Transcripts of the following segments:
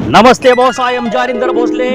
Namaste boss, I am Jarinder Bhosale.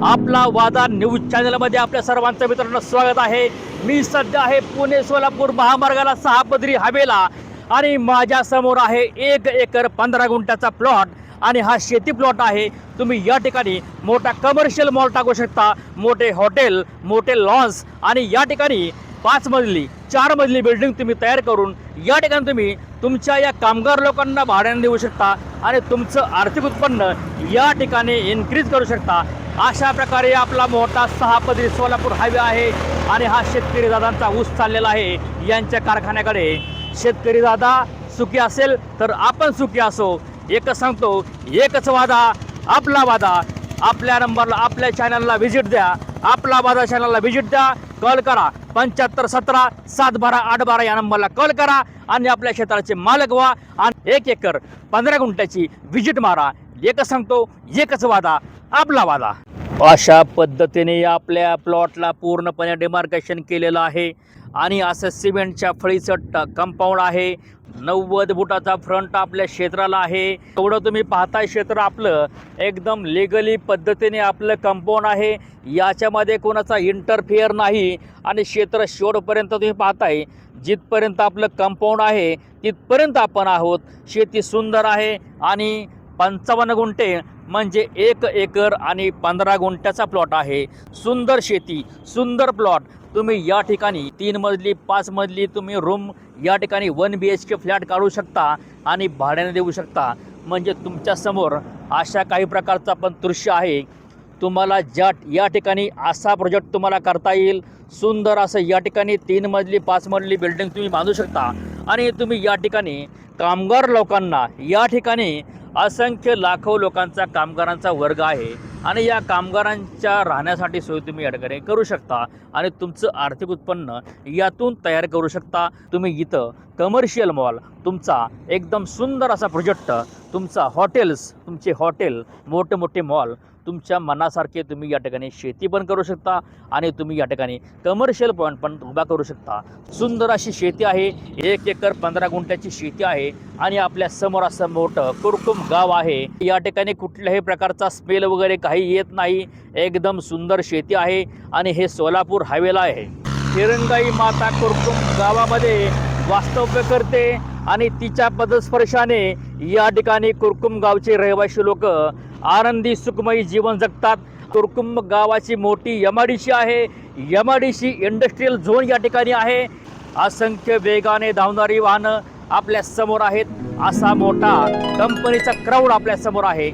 आपला वादा news चॅनलमध्ये आपल्या सर्वांचं मित्रांनो स्वागत आहे. मी सध्या आहे पुणे सोलापूर महामार्गाला 6 पदरी हवेला आणि माझ्या समोर आहे 1 एकर 15 गुंठ्याचा प्लॉट आणि हा शेती प्लॉट आहे. तुम्ही या ठिकाणी मोठा कमर्शियल मॉल टाकू शकता, मोठे हॉटेल, मोठे लॉन्स आणि या ठिकाणी 5 मजली 4 मजली बिल्डिंग तुम्ही तयार करून या ठिकाणी तुम्ही तुमच्या या कामगार लोकांना भाड्याने देऊ शकता आणि तुमचं आर्थिक उत्पन्न या ठिकाणी इन्क्रीज करू शकता. अशा प्रकारे आपला मोठा 6 पदरी सोलापूर हायवे आहे आणि हा शेतकरी दादांचा ऊस चाललेला आहे यांच्या कारखान्याकडे. शेतकरी दादा सुखी असेल तर आपण सुखी असो. एकच सांगतो, एकच वादा, आपला वादा. आपल्या नंबरला, आपल्या चॅनलला व्हिजिट द्या, आपला वादा चॅनलला व्हिजिट द्या. कॉल करा 7517 712 812 या नंबरला कॉल करा आणि आपल्या क्षेत्राचे मालक व्हा आणि 1 एकर 15 गुंठ्याची व्हिजिट मारा. एकच सांगतो, एकच वादा, आपला वादा. अशा पद्धतीने आपल्या प्लॉटला पूर्णपणे डिमार्केशन केलेलं आहे आणि असं सिमेंटच्या फळीचं कंपाऊंड आहे. 90 फुटाचा फ्रंट आपल्या क्षेत्राला आहे. एवढं तुम्ही पाहताय क्षेत्र आपलं एकदम लिगली पद्धतीने आपलं कंपाऊंड आहे. याच्यामध्ये कोणाचा इंटरफिअर नाही आणि क्षेत्र शेवटपर्यंत तुम्ही पाहताय. जिथपर्यंत आपलं कंपाऊंड आहे तिथपर्यंत आपण आहोत. शेती सुंदर आहे आणि 55 गुंठे म्हणजे 1 एकर आणि 15 गुंठ्याचा प्लॉट आहे. सुंदर शेती, सुंदर प्लॉट. तुम्ही या ठिकाणी 3 मजली 5 मजली तुम्ही रूम या ठिकाणी 1 BHK फ्लॅट काढू शकता आणि भाड्याने देऊ शकता. म्हणजे तुमच्यासमोर अशा काही प्रकारचं पण दृश्य आहे. तुम्हाला या ठिकाणी असा प्रोजेक्ट तुम्हाला करता येईल. सुंदर असं या ठिकाणी 3 मजली 5 मजली बिल्डिंग तुम्ही बांधू शकता आणि तुम्ही या ठिकाणी कामगार लोकांना या ठिकाणी असंख्य लाखो लोकांचा कामगारांचा वर्ग आहे आणि या कामगारांच्या राहण्यासाठी सोय तुम्ही या ठिकाणी करू शकता आणि तुमचं आर्थिक उत्पन्न यातून तयार करू शकता. तुम्ही इथं कमर्शियल मॉल, तुमचा एकदम सुंदर असा प्रोजेक्ट, तुमचा हॉटेल्स, तुमचे हॉटेल, मोठे मोठे मॉल, तुमच्या मनासारखे तुम्ही या ठिकाणी शेती पण करू शकता आणि तुम्ही या ठिकाणी कमर्शियल पॉईंट पण उभा करू शकता. सुंदर अशी शेती आहे. 1 एकर 15 गुंठ्याची शेती आहे आणि आपल्या समोर असं मोठं कुरकुम गाव आहे. या ठिकाणी कुठल्याही प्रकारचा स्मेल वगैरे काही येत नाही. एकदम सुंदर शेती आहे आणि हे सोलापूर हायवेला आहे. हिरंगाई माता कुरकुम गावामध्ये वास्तव्य करते आणि तिच्या पदस्पर्शाने या ठिकाणी कुरकुम गावचे रहिवासी लोक आनंदी सुखमयी जीवन जगतात. कुरकुम गावाची मोठी MIDC आहे. MIDC इंडस्ट्रीयल झोन या ठिकाणी आहे. असंख्य वेगाने धावणारी वाहनं आपल्या समोर आहेत. असा मोठा कंपनीचा क्राऊड आपल्या समोर आहे.